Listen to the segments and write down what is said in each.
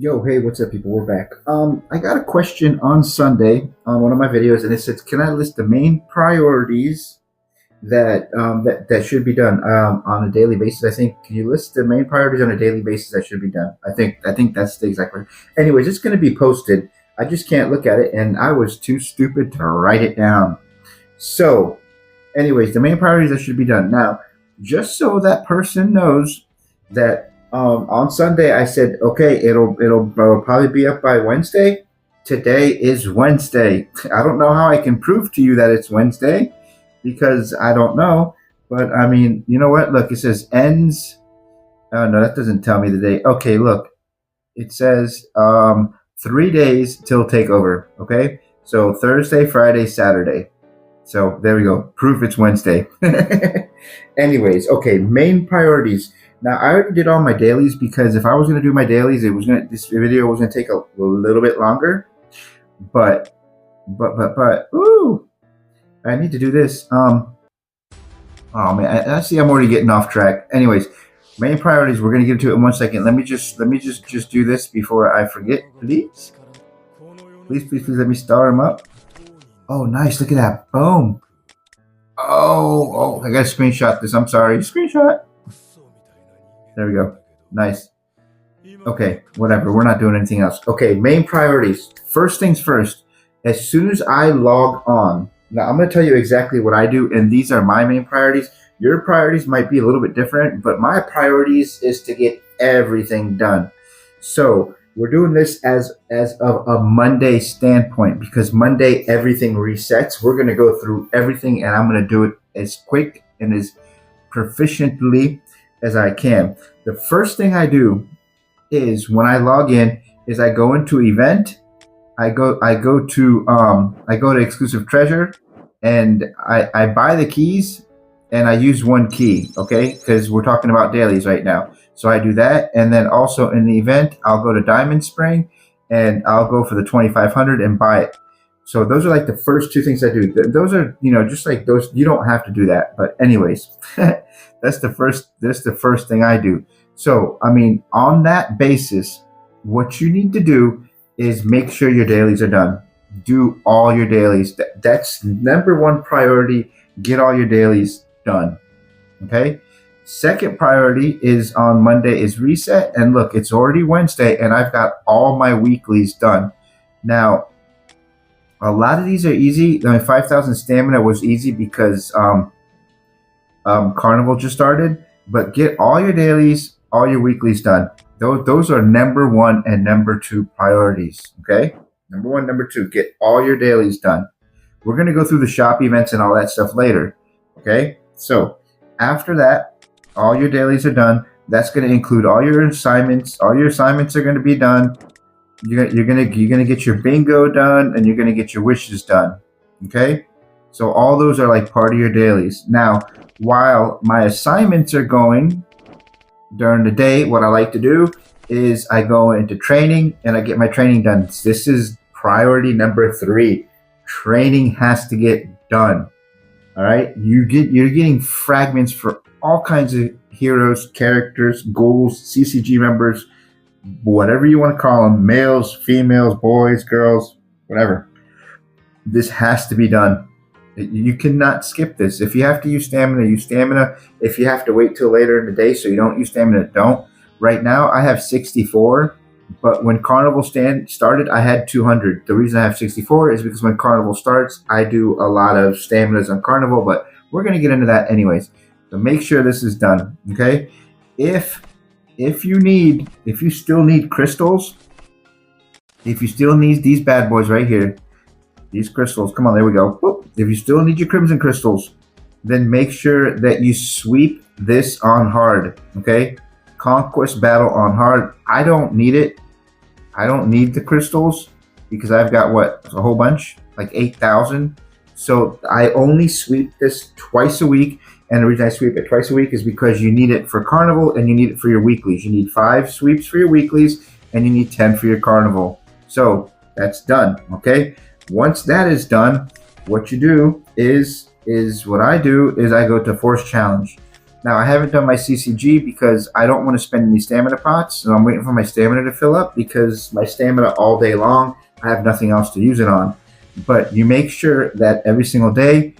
Yo, hey, what's up, people? We're back. I got a question on Sunday on one of my videos, and it says, "Can I list the main priorities that should be done on a daily basis?" I think, can you list the main priorities on a daily basis that should be done? I think that's the exact word. Anyways, it's going to be posted. I just can't look at it, and I was too stupid to write it down. So, anyways, the main priorities that should be done now, just so that person knows that on Sunday I said, okay, it'll probably be up by Wednesday. Today is Wednesday. I don't know how I can prove to you that it's Wednesday because I don't know. But I mean, you know what? Look, it says ends. Oh no, that doesn't tell me the date. Okay, look, it says 3 days till takeover. Okay, so Thursday, Friday, Saturday. So there we go. Proof it's Wednesday. Anyways, okay, main priorities. Now I already did all my dailies because if I was gonna do my dailies, this video was gonna take a little bit longer. But ooh, I need to do this. Oh man, I see I'm already getting off track. Anyways, main priorities. We're gonna get to it in 1 second. Let me just do this before I forget, please. Please let me star them up. Oh, nice. Look at that. Boom. Oh, I got to screenshot this. I'm sorry. Screenshot. There we go. Nice. Okay, whatever. We're not doing anything else. Okay, main priorities. First things first. As soon as I log on, now I'm going to tell you exactly what I do, and these are my main priorities. Your priorities might be a little bit different, but my priorities is to get everything done. So we're doing this as of a Monday standpoint because Monday everything resets. We're going to go through everything, and I'm going to do it as quick and as proficiently as I can. The first thing I do is when I log in is I go into event. I go to exclusive treasure, and I buy the keys, and I use one key, okay? Because we're talking about dailies right now. So I do that, and then also in the event, I'll go to Diamond Spring, and I'll go for the 2,500 and buy it. So those are like the first two things I do. Those are, just like those. You don't have to do that, but anyways, that's the first thing I do. So I mean, on that basis, what you need to do is make sure your dailies are done. Do all your dailies. That's number one priority. Get all your dailies done. Okay. Second priority is on Monday is reset. And look, it's already Wednesday and I've got all my weeklies done. Now, a lot of these are easy. I mean, 5,000 stamina was easy because Carnival just started. But get all your dailies, all your weeklies done. Those are number one and number two priorities. Okay, number one, number two, get all your dailies done. We're going to go through the shop events and all that stuff later. Okay, so after that, all your dailies are done. That's going to include all your assignments. All your assignments are going to be done. You're gonna get your bingo done, and you're gonna get your wishes done. Okay, so all those are like part of your dailies. Now, while my assignments are going during the day, what I like to do is I go into training and I get my training done. This is priority number 3. Training has to get done. All right, you're getting fragments for all kinds of heroes, characters, ghouls, CCG members, whatever you want to call them, males, females, boys, girls, whatever. This has to be done. You cannot skip this. If you have to use stamina, use stamina. If you have to wait till later in the day so you don't use stamina, don't. Right now, I have 64, but when Carnival started, I had 200. The reason I have 64 is because when Carnival starts, I do a lot of staminas on Carnival, but we're going to get into that anyways. So make sure this is done, okay? If you still need crystals, if you still need these bad boys right here, these crystals, come on, there we go. If you still need your crimson crystals, then make sure that you sweep this on hard, okay? Conquest battle on hard. I don't need it. I don't need the crystals because I've got a whole bunch, like 8,000. So I only sweep this twice a week. And the reason I sweep it twice a week is because you need it for Carnival and you need it for your weeklies. You need 5 sweeps for your weeklies and you need 10 for your Carnival. So that's done, okay? Once that is done, what you do is what I do is I go to Force Challenge. Now, I haven't done my CCG because I don't want to spend any stamina pots, so I'm waiting for my stamina to fill up because my stamina all day long, I have nothing else to use it on. But you make sure that every single day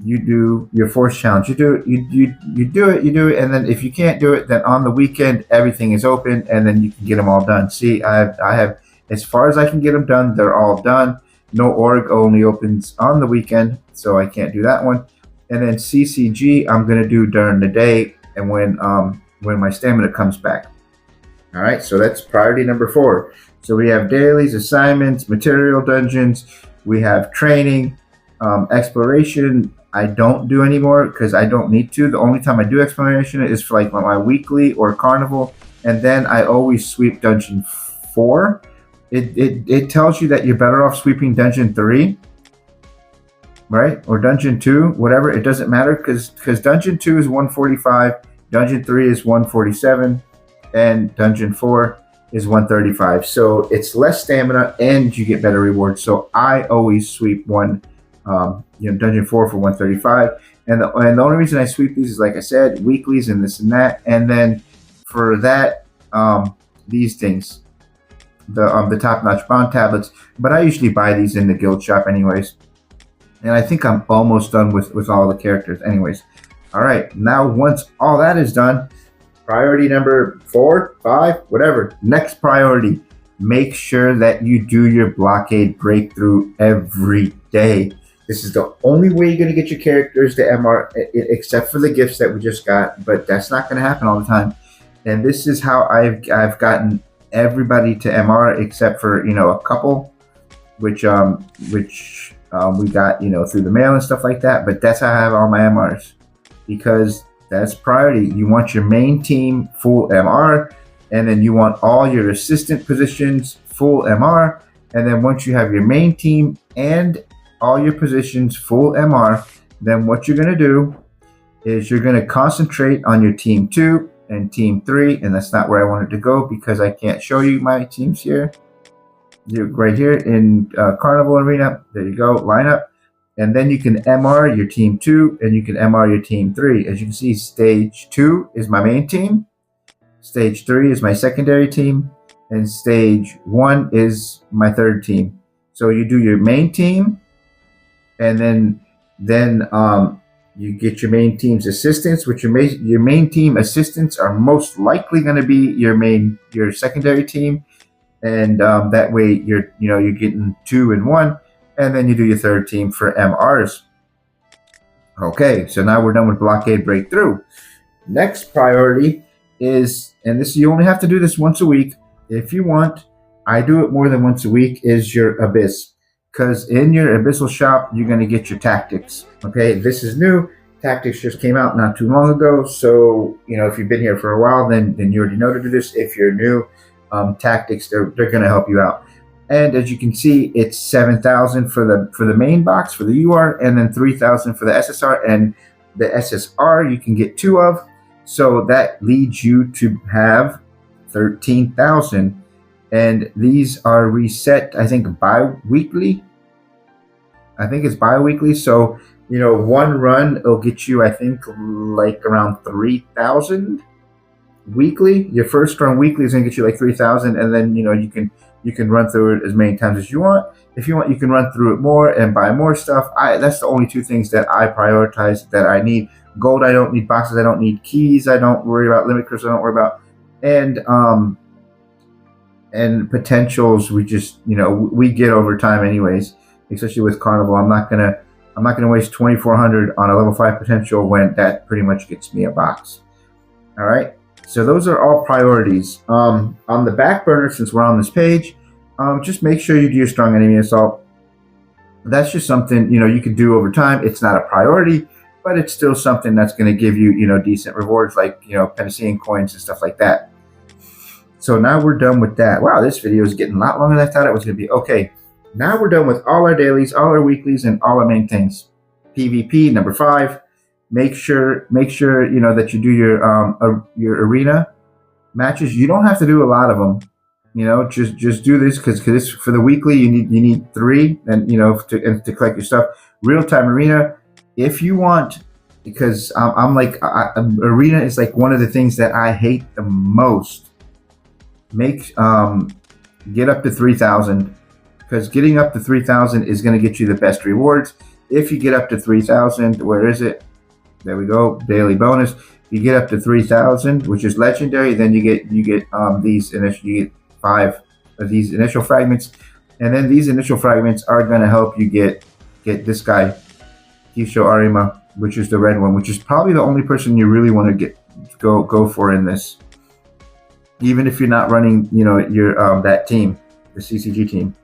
you do your force challenge. You do it, you do it, and then if you can't do it, then on the weekend everything is open, and then you can get them all done. See, I have as far as I can get them done, they're all done. No org only opens on the weekend, so I can't do that one. And then CCG I'm gonna do during the day, and when my stamina comes back. All right, so that's priority number 4. So we have dailies, assignments, material dungeons. We have training, exploration. I don't do anymore because I don't need to. The only time I do exploration is for like my weekly or carnival, and then I always sweep dungeon 4. It tells you that you're better off sweeping dungeon 3, right? Or dungeon 2, whatever. It doesn't matter because dungeon 2 is 145, dungeon 3 is 147, and dungeon 4 is 135. So it's less stamina and you get better rewards. So I always sweep dungeon 4 for 135. And the only reason I sweep these is, like I said, weeklies and this and that. And then for that, these things, the top-notch bond tablets. But I usually buy these in the guild shop anyways. And I think I'm almost done with all the characters anyways. All right, now once all that is done, priority number 4, 5, whatever. Next priority, make sure that you do your blockade breakthrough every day. This is the only way you're going to get your characters to MR, except for the gifts that we just got, but that's not going to happen all the time. And this is how I've gotten everybody to MR, except for a couple, which we got through the mail and stuff like that. But that's how I have all my MRs, because that's priority. You want your main team full MR, and then you want all your assistant positions full MR. And then once you have your main team and all your positions full MR, then what you're going to do is you're going to concentrate on your team 2 and team 3. And that's not where I wanted to go because I can't show you my teams here. You're right here in Carnival Arena. There you go, lineup. And then you can MR your team 2 and you can MR your team 3. As you can see, stage 2 is my main team. Stage 3 is my secondary team. And stage 1 is my third team. So you do your main team, and then you get your main team's assistants, which your main team assistants are most likely going to be your secondary team. And that way you're getting 2 and 1. And then you do your third team for MRs. Okay, so now we're done with blockade breakthrough. Next priority is, and this you only have to do this once a week. If you want, I do it more than once a week, is your abyss. Because in your abyssal shop, you're going to get your tactics. Okay, this is new. Tactics just came out not too long ago. So, if you've been here for a while, then you already know to do this. If you're new, tactics, they're going to help you out. And as you can see, it's 7,000 for the main box for the UR, and then 3,000 for the SSR. And the SSR you can get 2 of, so that leads you to have 13,000. And these are reset, I think, bi-weekly. I think it's bi-weekly. So one run will get you, I think, like around 3,000 weekly. Your first run weekly is going to get you like 3,000, and then you can run through it as many times as you want. If you want, you can run through it more and buy more stuff. That's the only 2 things that I prioritize that I need. Gold, I don't need. Boxes, I don't need. Keys, I don't worry about. Limit crystals, I don't worry about. And potentials, we just we get over time anyways. Especially with Carnival, I'm not gonna waste 2,400 on a level 5 potential when that pretty much gets me a box. All right. So those are all priorities. On the back burner, since we're on this page, just make sure you do your strong enemy assault. That's just something you can do over time. It's not a priority, but it's still something that's going to give you decent rewards, like Panacea coins and stuff like that. So now we're done with that. Wow, this video is getting a lot longer than I thought it was going to be. Okay, now we're done with all our dailies, all our weeklies, and all our main things. PvP number 5. Make sure that you do your arena matches. You don't have to do a lot of them. Just do this because for the weekly you need 3, and to collect your stuff. Real time arena. If you want because I'm like arena is like one of the things that I hate the most. Make get up to 3,000, because getting up to 3,000 is going to get you the best rewards. If you get up to 3,000, where is it? There we go. Daily bonus. You get up to 3,000, which is legendary. Then you get these initial. You get 5 of these initial fragments, and then these initial fragments are going to help you get this guy, Kisho Arima, which is the red one, which is probably the only person you really want to go for in this. Even if you're not running, your that team, the CCG team.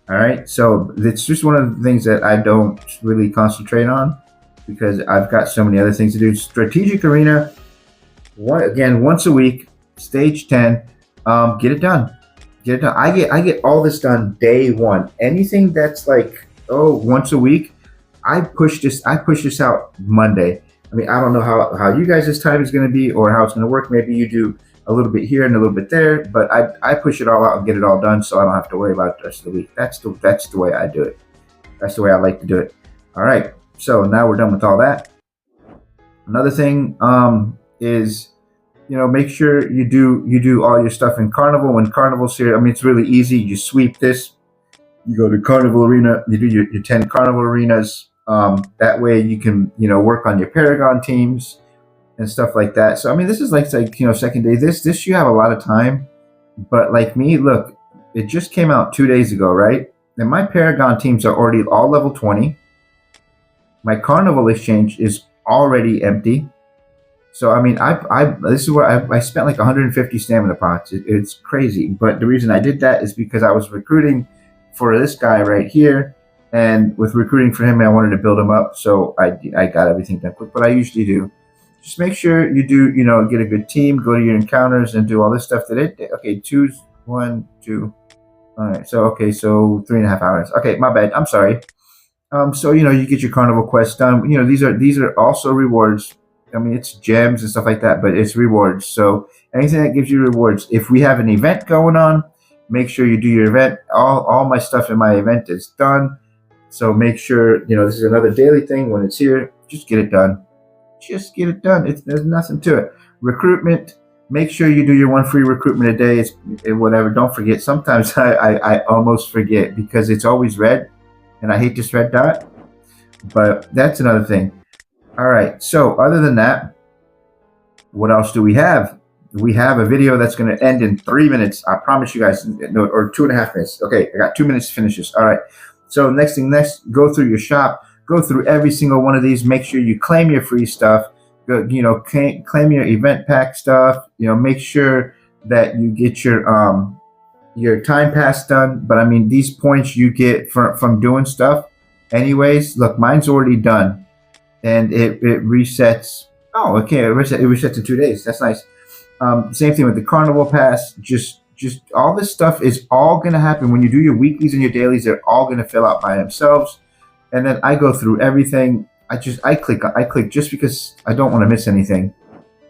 All right, so it's just one of the things that I don't really concentrate on because I've got so many other things to do. Strategic Arena, once a week, stage 10. Get it done. Get it done. I get all this done day one. Anything that's like once a week, I push this out Monday. I mean, I don't know how you guys' time is going to be or how it's going to work. Maybe you do a little bit here and a little bit there, but I push it all out and get it all done so I don't have to worry about the rest of the week. That's the way I do it. That's the way I like to do it. All right, so now we're done with all that. Another thing is, make sure you do all your stuff in Carnival. When Carnival's here, I mean, it's really easy. You sweep this, you go to Carnival Arena, you do your 10 Carnival Arenas. That way you can, work on your Paragon teams and stuff like that. So I mean, this is like second day. This you have a lot of time, but like me, look, it just came out 2 days ago, right? And my Paragon teams are already all level 20. My Carnival exchange is already empty. So I mean, this is where I spent like 150 stamina pots. It's crazy, but the reason I did that is because I was recruiting for this guy right here, and with recruiting for him, I wanted to build him up. So I got everything done quick. But I usually do. Just make sure you do, get a good team, go to your encounters and do all this stuff. Okay, 2, 1, 2. All right, so 3.5 hours. Okay, my bad. I'm sorry. So you get your Carnival quest done. These are also rewards. I mean, it's gems and stuff like that, but it's rewards. So anything that gives you rewards. If we have an event going on, make sure you do your event. All my stuff in my event is done. So make sure, this is another daily thing. When it's here, just get it done. Just get it done. There's nothing to it. Recruitment. Make sure you do your 1 free recruitment a day. It's whatever. Don't forget. Sometimes I almost forget because it's always red, and I hate this red dot. But that's another thing. All right. So other than that, what else do we have? We have a video that's going to end in 3 minutes. I promise you guys, or 2.5 minutes. Okay, I got 2 minutes to finish this. All right. So next, go through your shop. Go through every single one of these. Make sure you claim your free stuff. Go, claim your event pack stuff. Make sure that you get your time pass done. But I mean, these points you get from doing stuff. Anyways, look, mine's already done, and it resets. Oh, okay, it resets in 2 days. That's nice. Same thing with the Carnival Pass. Just all this stuff is all going to happen when you do your weeklies and your dailies. They're all going to fill out by themselves. And then I go through everything. I click just because I don't want to miss anything.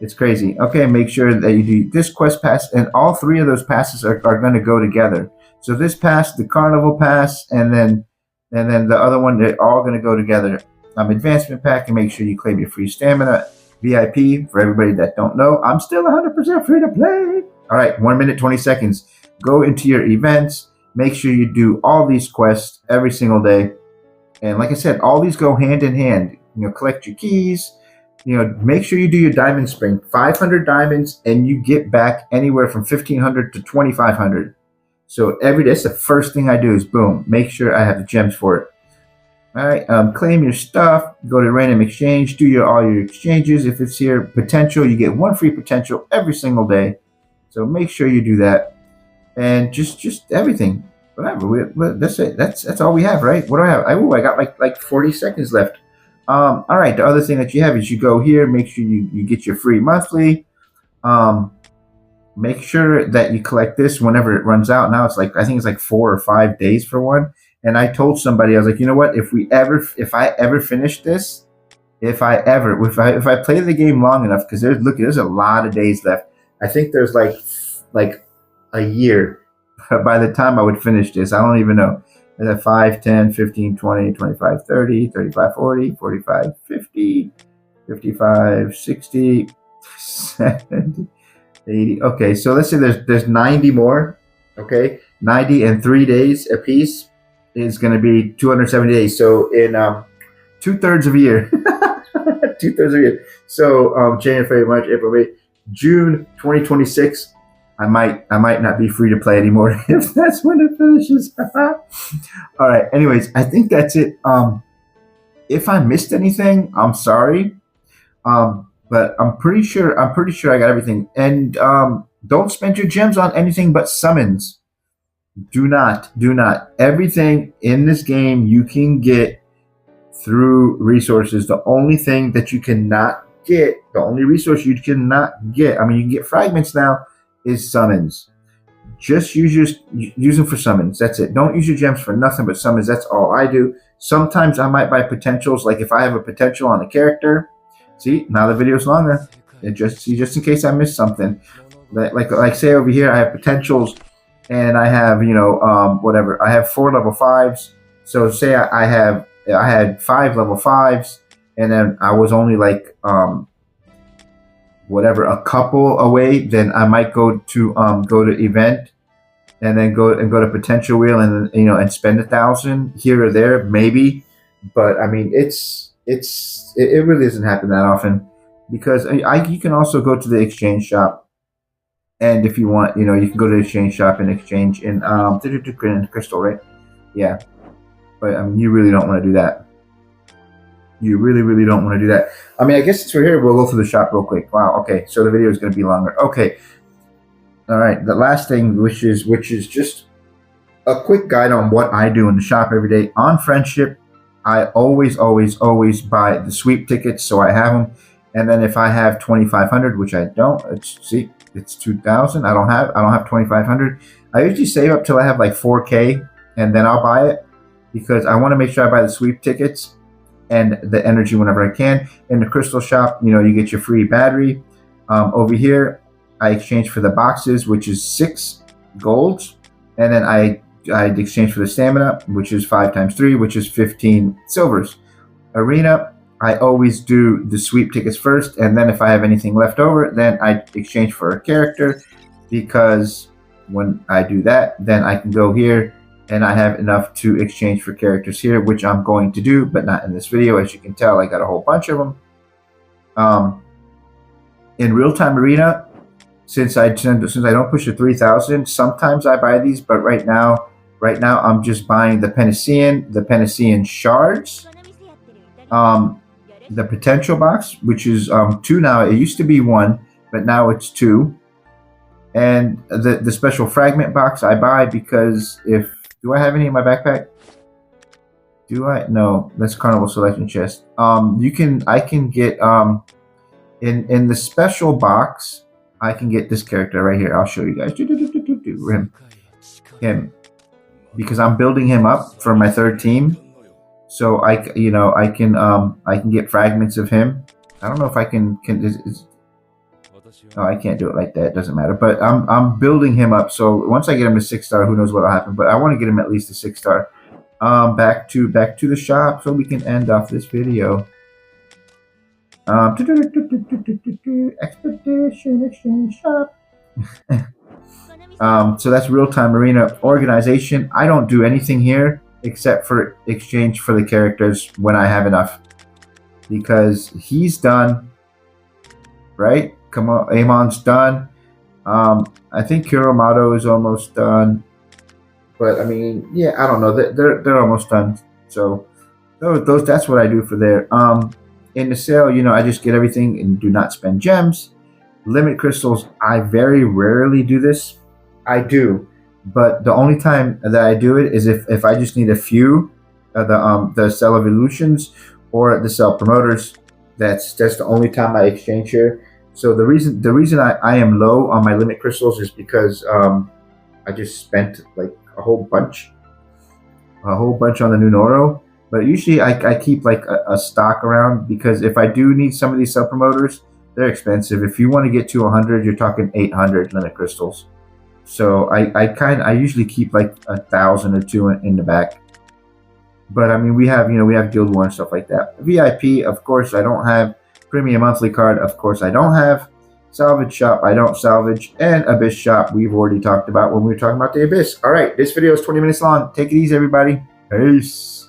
It's crazy. Okay, make sure that you do this quest pass, and all 3 of those passes are going to go together. So this pass, the Carnival Pass, and then the other one, they're all going to go together. Advancement pack, and make sure you claim your free stamina. VIP, for everybody that don't know, I'm still 100% free to play. All right, 1 minute, 20 seconds. Go into your events. Make sure you do all these quests every single day. And like I said, all these go hand in hand. Collect your keys. Make sure you do your diamond spring. 500 diamonds, and you get back anywhere from 1,500 to 2,500. So that's the first thing I do is boom. Make sure I have the gems for it. All right. Claim your stuff. Go to random exchange. Do all your exchanges. If it's here, potential, you get 1 free potential every single day. So make sure you do that, and just everything. Whatever. That's it. That's all we have, right? What do I have? I got like 40 seconds left. All right. The other thing that you have is you go here. Make sure you get your free monthly. Make sure that you collect this whenever it runs out. Now I think it's like 4 or 5 days for one. And I told somebody, I was like, you know what? If I ever finish this, if I play the game long enough, because there's a lot of days left. I think there's like a year by the time I would finish this. I don't even know. There's 5, 10, 15, 20, 25, 30, 35, 40, 45, 50. 55, 60, 70, 80. Okay, so let's say there's 90 more. Okay, 90 and 3 days a piece is going to be 270 days. So in 2/3 of a year, 2/3 of a year. So January, February, March, April, May, June 2026. I might not be free to play anymore if that's when it finishes. All right. Anyways, I think that's it. If I missed anything, I'm sorry. But I'm pretty sure I got everything. And don't spend your gems on anything but summons. Do not. Everything in this game you can get through resources. The only thing that you cannot get, the only resource you cannot get, I mean, you can get fragments now, is summons. Just use them for summons. That's it. Don't use your gems for nothing but summons. That's all I do. Sometimes I might buy potentials, like if I have a potential on a character. See, now the video's longer. Just in case I missed something. Like say over here, I have potentials, and I have whatever. I have 4 level 5s. So say I had 5 level 5s, and then I was only like whatever, a couple away. Then I might go to event, and then go to potential wheel, and and spend 1,000 here or there maybe. But I mean, it really doesn't happen that often, because you can also go to the exchange shop, and if you want, you can go to the exchange shop and exchange in crystal, right? Yeah, but I mean, you really don't want to do that. You really don't want to do that. I mean, I guess since we're here, we'll go through the shop real quick. Wow. Okay, so the video is going to be longer. Okay. All right. The last thing, which is just a quick guide on what I do in the shop every day on Friendship. I always buy the sweep tickets, so I have them. And then if I have 2,500, which I don't, it's 2,000. I don't have 2,500. I usually save up till I have like 4K, and then I'll buy it, because I want to make sure I buy the sweep tickets and the energy whenever I can. In the crystal shop, you get your free battery. Over here, I exchange for the boxes, which is 6 golds, and then I exchange for the stamina, which is 5 times 3, which is 15 silvers. Arena, I always do the sweep tickets first, and then if I have anything left over, then I exchange for a character, because when I do that, then I can go here and I have enough to exchange for characters here, which I'm going to do, but not in this video. As you can tell, I got a whole bunch of them. In real-time arena, since I don't push the 3,000, sometimes I buy these, but right now I'm just buying the Panacea shards, the potential box, which is 2 now. It used to be 1, but now it's 2. And the special fragment box I buy because do I have any in my backpack? Do I? No, that's Carnival Selection Chest. I can get in the special box, I can get this character right here. I'll show you guys. Him, because I'm building him up for my 3rd team. So I can get fragments of him. I don't know if I can I can't do it like that. It doesn't matter. But I'm building him up. So once I get him to 6-star, who knows what'll happen? But I want to get him at least a 6-star. Back to the shop so we can end off this video. Expedition exchange shop. So that's real-time arena organization. I don't do anything here except for exchange for the characters when I have enough, because he's done, right? Come on, Amon's done. I think Kuromato is almost done, but I mean, yeah, I don't know. They're almost done. So that's what I do for there. In the sale, I just get everything and do not spend gems. Limit crystals, I very rarely do this. I do, but the only time that I do it is if I just need a few of the Cell of Illusions or the Cell Promoters. That's the only time I exchange here. So the reason I am low on my limit crystals is because I just spent like a whole bunch on the new Noro. But usually I keep like a stock around, because if I do need some of these Cell Promoters, they're expensive. If you want to get to 100, you're talking 800 limit crystals. So I usually keep like 1,000 or 2 in the back. But I mean, we have Guild War and stuff like that. VIP, of course, I don't have Premium monthly card, of course, I don't have. Salvage shop, I don't salvage. And Abyss shop, we've already talked about when we were talking about the Abyss. All right, this video is 20 minutes long. Take it easy, everybody. Peace.